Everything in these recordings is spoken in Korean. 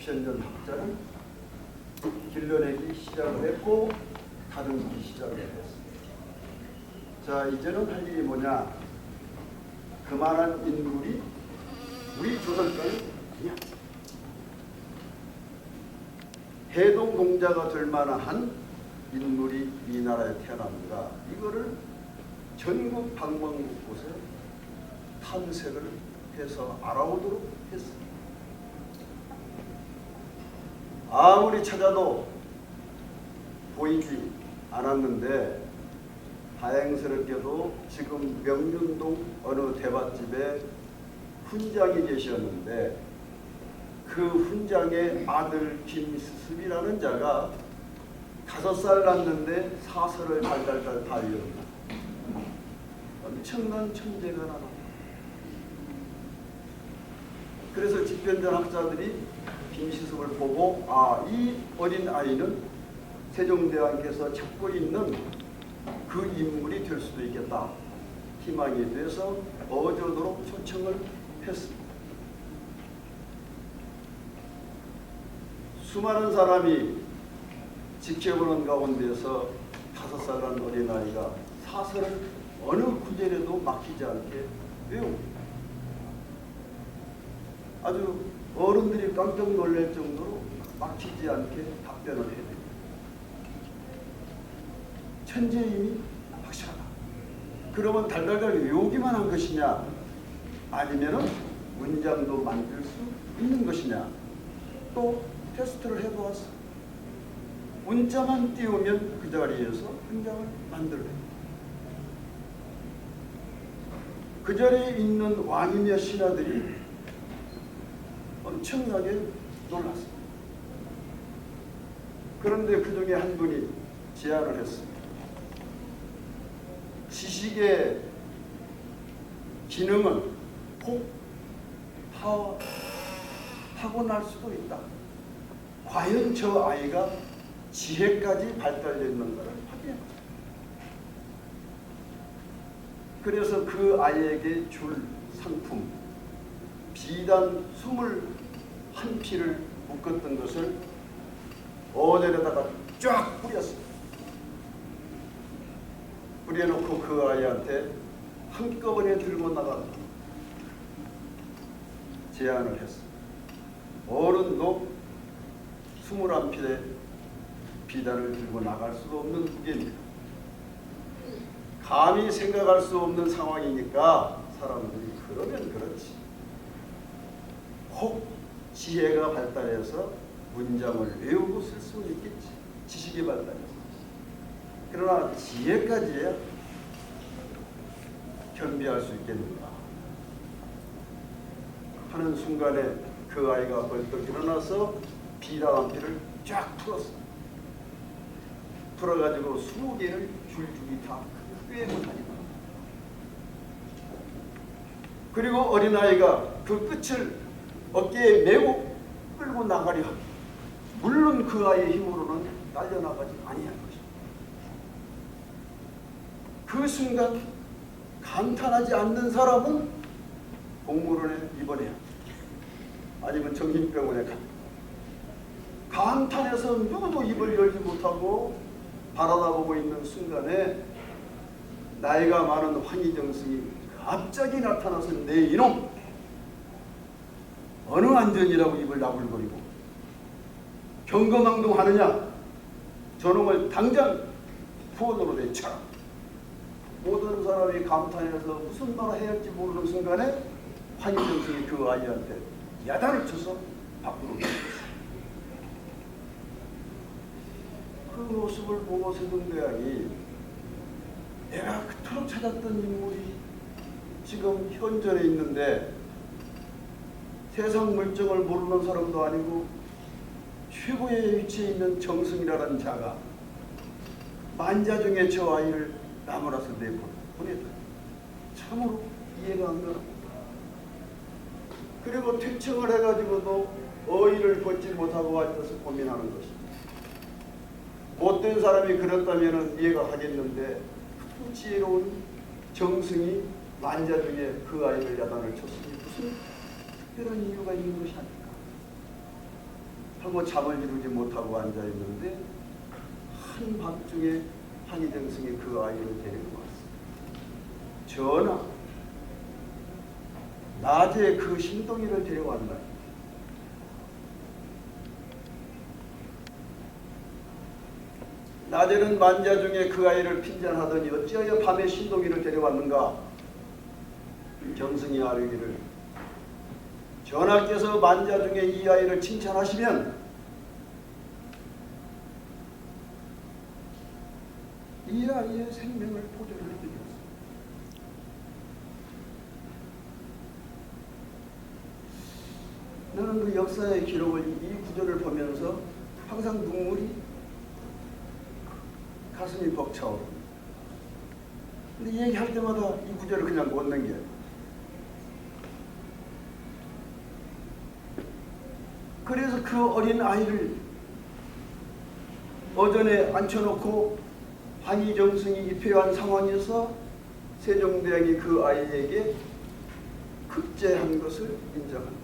집현전 학자는 길러내기 시작을 했고 다듬기 시작을 했습니다. 자, 이제는 할 일이 뭐냐? 그만한 인물이 우리 조선까지 아니야. 해동공자가 될 만한 인물이 이 나라에 태어납니다. 이거를 전국 방방곡 곳에 탐색을 해서 알아오도록 했습니다. 아무리 찾아도 보이지 않았는데 다행스럽게도 지금 명륜동 어느 대밭집에 훈장이 계셨는데 그 훈장의 아들 김수습이라는 자가 5살 났는데 사설을 달달달 다 외운다. 엄청난 천재가 나옵니다. 그래서 집현전 학자들이 김시섭을 보고 이 어린 아이는 세종대왕께서 찾고 있는 그 인물이 될 수도 있겠다. 희망이 돼서 어조도록 초청을 했습니다. 수많은 사람이 지켜보는 가운데서 5살 난 어린아이가 사설을 어느 구절에도 막히지 않게 외웁니다. 아주 어른들이 깜짝 놀랄 정도로 막히지 않게 답변을 해야 됩니다. 천재임이 확실하다. 그러면 달달달 외우기만 한 것이냐 아니면은 문장도 만들 수 있는 것이냐 또 테스트를 해보았어. 문자만 띄우면 그 자리에서 문장을 만들어요. 그 자리에 있는 왕이며 신하들이 엄청나게 놀랐습니다. 그런데 그 중에 한 분이 제안을 했습니다. 지식의 기능은 혹 타고날 수도 있다. 과연 저 아이가 지혜까지 발달됐는가를 확인해보자. 그래서 그 아이에게 줄 상품 비단 21피를 묶었던 것을 어절에다가 쫙 뿌렸습니다. 뿌려놓고 그 아이한테 한꺼번에 들고 나가라 제안을 했습니다. 어른도 21필의 비단을 들고 나갈 수도 없는 무게입니다. 감히 생각할 수 없는 상황이니까 사람들이 그러면 그렇지. 혹 지혜가 발달해서 문장을 외우고 쓸 수는 있겠지. 지식이 발달해서. 그러나 지혜까지야 겸비할 수 있겠는가 하는 순간에 그 아이가 벌떡 일어나서 비단 한 피를 쫙 풀었습니다. 풀어가지고 20개를 줄줄이 다 꿰고 다니다. 그리고 어린아이가 그 끝을 어깨에 메고 끌고 나가려 합니다. 물론 그 아이의 힘으로는 딸려나가지 아니할 것입니다. 그 순간 감탄하지 않는 사람은 공무원에 입원해야 합니다. 아니면 정신병원에 갑니다. 감탄해서 누구도 입을 열지 못하고 바라다보고 있는 순간에 나이가 많은 환희정승이 갑자기 나타나서 내 이놈 어느 안전이라고 입을 나불거리고 경거망동하느냐 저놈을 당장 부원으로 내쳐라. 모든 사람이 감탄해서 무슨 말을 해야 할지 모르는 순간에 환희정승이 그 아이한테 야단을 쳐서 밖으로 내렸습니다. 그 모습을 보고 세종대왕이 내가 그토록 찾았던 인물이 지금 현존에 있는데 세상 물정을 모르는 사람도 아니고 최고의 위치에 있는 정승이라는 자가 만자 중에 저 아이를 나무라서 내보냈다. 참으로 이해가 안 갑니다. 그리고 퇴청을 해가지고도 어의를 벗지 못하고 앉아서 고민하는 것입니다. 못된 사람이 그렇다면 이해가 하겠는데 그 지혜로운 정승이 만자 중에 그 아이를 야단을 쳤으니 무슨 특별한 이유가 있는 것이 아닐까. 하고 잠을 이루지 못하고 앉아 있는데 한밤중에 한희정승이 그 아이를 데리고 왔어요. 전하, 낮에 그 신동이를 데려왔나? 낮에는 만자 중에 그 아이를 핀잔하더니 어찌하여 밤에 신동이를 데려왔는가? 정승이 아뢰기를, 전하께서 만자 중에 이 아이를 칭찬하시면 이 아이의 생명을 보존을 해드리겠습니다. 나는 그 역사의 기록을 이 구절을 보면서 항상 눈물이 가슴이 벅차오릅니다. 근데 얘기할 때마다 이 구절을 그냥 못 넘겨요. 그래서 그 어린 아이를 어전에 앉혀놓고 한희정승이 입회한 상황에서 세종대왕이 그 아이에게 급제한 것을 인정합니다.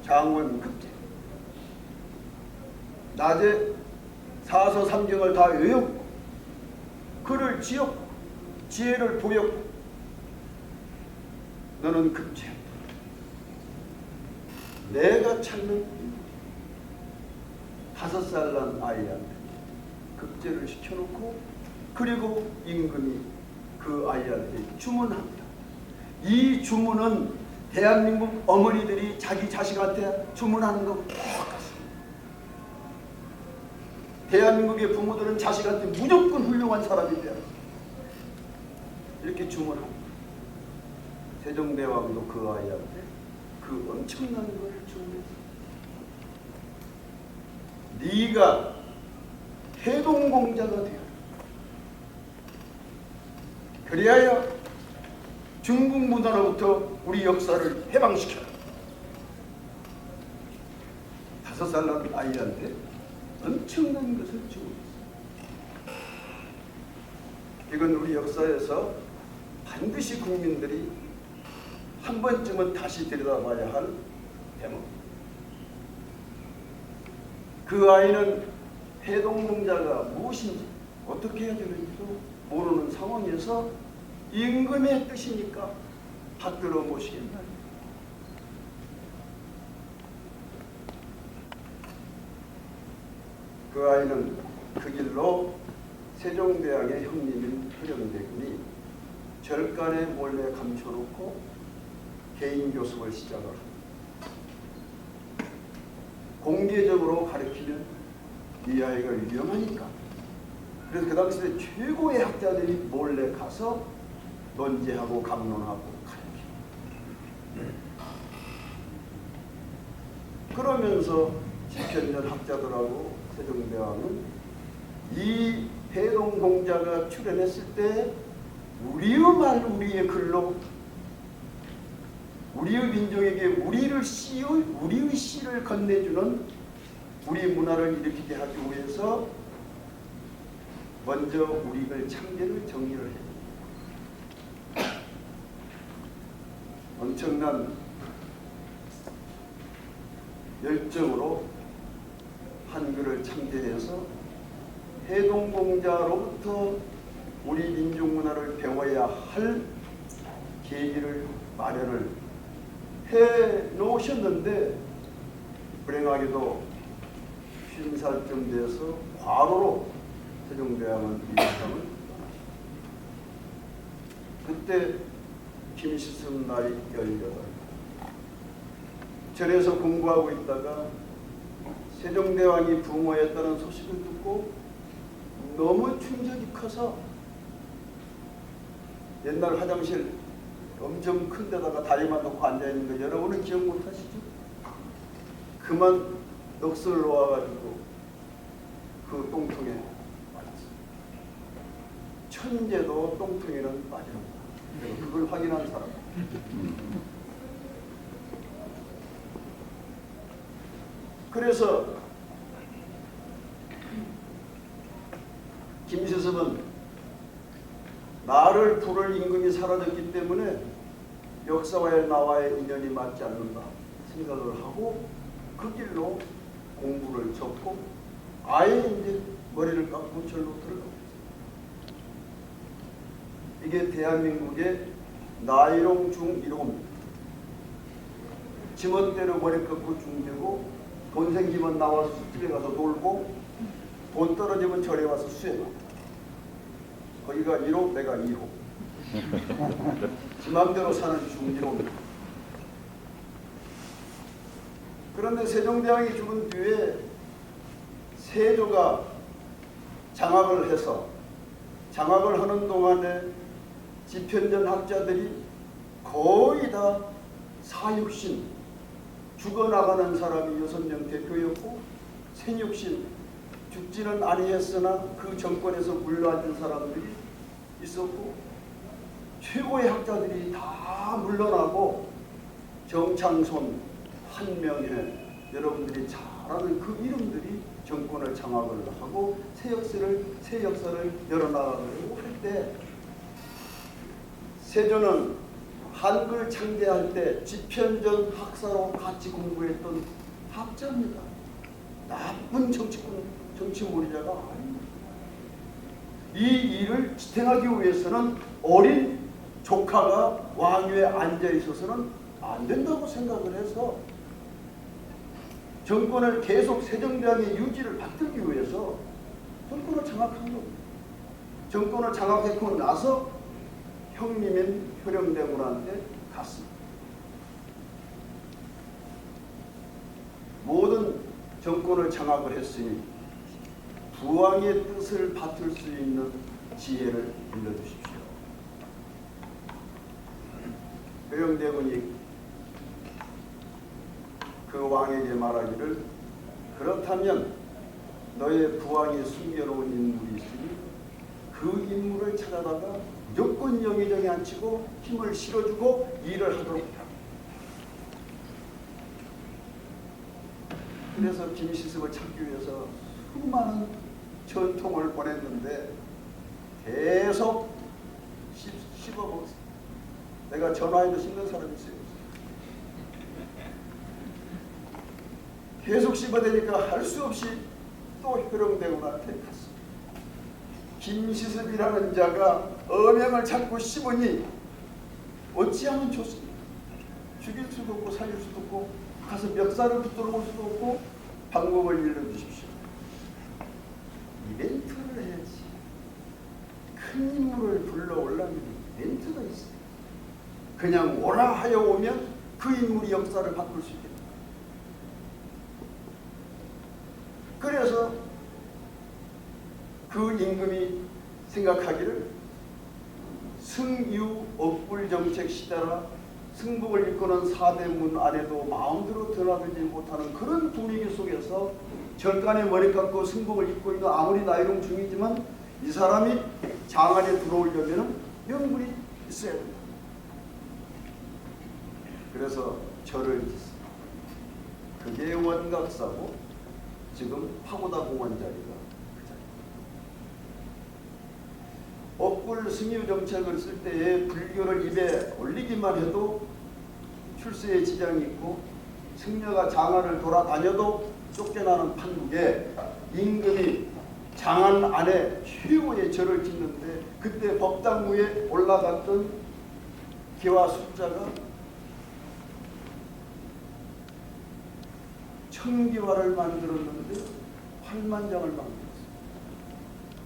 장원 급제. 낮에 사서 삼경을 다 외웠고 글을 지었고 지혜를 보였고 너는 급제했다. 내가 찾는 5살 난 아이한테 급제를 시켜놓고 그리고 임금이 그 아이한테 주문합니다. 이 주문은 대한민국 어머니들이 자기 자식한테 주문하는 것과 똑같습니다. 대한민국의 부모들은 자식한테 무조건 훌륭한 사람이 되어야 이렇게 주문합니다. 세종대왕도 그 아이한테 그 엄청난 걸 주문했습니다. 네가 해동공자가 되어 그리하여 중국 문화로부터 우리 역사를 해방시켜라. 5살 난 아이한테 엄청난 것을 주문했습니다. 이건 우리 역사에서 반드시 국민들이 한 번쯤은 다시 들여다봐야 할 대목. 그 아이는 해동공자가 무엇인지 어떻게 해야 되는지도 모르는 상황에서 임금의 뜻이니까 받들어 모시겠다. 그 아이는 그 길로 세종대왕의 형님인 효령대군이 절간에 몰래 감춰놓고 개인 교습을 시작을 합니다. 공개적으로 가르치면 이 아이가 위험하니까. 그래서 그 당시에 최고의 학자들이 몰래 가서 논제하고 강론하고 가르칩니다. 그러면서 집현전 학자들하고 세종대왕은 이 해동공자가 출연했을 때 우리의 말, 우리의 글로 우리의 민족에게 우리의 시를 건네주는 우리 문화를 일으키게 하기 위해서 먼저 우리의 창제를 정리를 해요. 엄청난 열정으로 한글을 창제해서 해동공자로부터 우리 민족 문화를 배워야 할 계기를 마련을 해 놓으셨는데 불행하게도 50살쯤 돼서 과로로 세종대왕은 이 세상을 그때 김시승 나이 18. 절에서 공부하고 있다가 세종대왕이 부모였다는 소식을 듣고 너무 충격이 커서 옛날 화장실 엄청 큰 데다가 다리만 놓고 앉아있는 거 여러분은 기억 못하시죠? 그만 넋을 놓아가지고 그 똥통에 빠졌어요. 천재도 똥통에는 빠진다. 그걸 확인한 사람. 그래서 김세섭은 나를 부를 임금이 사라졌기 때문에 역사와의 나와의 인연이 맞지 않는다 생각을 하고 그 길로 공부를 접고 아예 이제 머리를 깎고 절로 들어가고 이게 대한민국의 나이롱 중1호입니다. 지멋대로 머리 깎고 중되고 돈 생기면 나와서 술집에 가서 놀고 돈 떨어지면 절에 와서 수행하고 거기가 1호 내가 2호 지 맘대로 사는 중1호입니다. 그런데 세종대왕이 죽은 뒤에 세조가 장학을 해서 장학을 하는 동안에 집현전 학자들이 거의 다 사육신 죽어나가는 사람이 6명 대표였고 생육신 죽지는 아니했으나 그 정권에서 물러앉은 사람들이 있었고 최고의 학자들이 다 물러나고 정창손, 한명회 여러분들이 잘 아는 그 이름들이 정권을 장악을 하고 새 역사를 열어나가려고 할 때 세조는 한글 창제할 때 집현전 학사로 같이 공부했던 학자입니다. 나쁜 정치몰이자가 아닙니다. 이 일을 지탱하기 위해서는 어린 조카가 왕위에 앉아 있어서는 안 된다고 생각을 해서 정권을 계속 세종대왕의 유지를 받들기 위해서 정권을 장악한 겁니다. 정권을 장악했고 나서 형님인 효령대군한테 갔습니다. 모든 정권을 장악을 했으니 부왕의 뜻을 받들 수 있는 지혜를 빌려주십시오. 효령대군이 그 왕에게 말하기를 그렇다면 너의 부왕이 숨겨놓은 인물이 있으니 그 인물을 찾아다가 무조건 영의정에 앉히고 힘을 실어주고 일을 하도록 하라. 그래서 김시습을 찾기 위해서 수많은 전통을 보냈는데 계속 씹어먹었어요. 내가 전화해도 씹는 사람이 있어요. 계속 씹어대니까 할 수 없이 또 효령대군한테 갔습니다. 김시습이라는 자가 어명을 찾고 씹으니 어찌하면 좋습니까? 죽일 수도 없고 살릴 수도 없고 가서 멱살을 붙들어 올 수도 없고 방법을 일러주십시오. 이벤트를 해야지. 큰 인물을 불러오려면 이벤트가 있어요. 그냥 오라 하여 오면 그 인물이 역사를 바꿀 수 있겠다. 그래서 그 임금이 생각하기를 승유 억불 정책 시대라 승복을 이끄는 사대문 안에도 마음대로 드나들지 못하는 그런 분위기 속에서 절간에 머리 깎고 승복을 입고 있는 아무리 나이롱 중이지만 이 사람이 장안에 들어오려면 명분이 있어야 된다. 그래서 절을 짓습니다. 그게 원각사고 지금 파고다 공원 자리가 그 자리입니다. 억불 승유 정책을 쓸 때에 불교를 입에 올리기만 해도 출세에 지장이 있고 승려가 장안을 돌아다녀도 쫓겨나는 판국에 임금이 장안 안에 최고의 절을 짓는데 그때 법당무에 올라갔던 기와 숫자가 천기화를 만들었는데 8만 장을 만들었어요.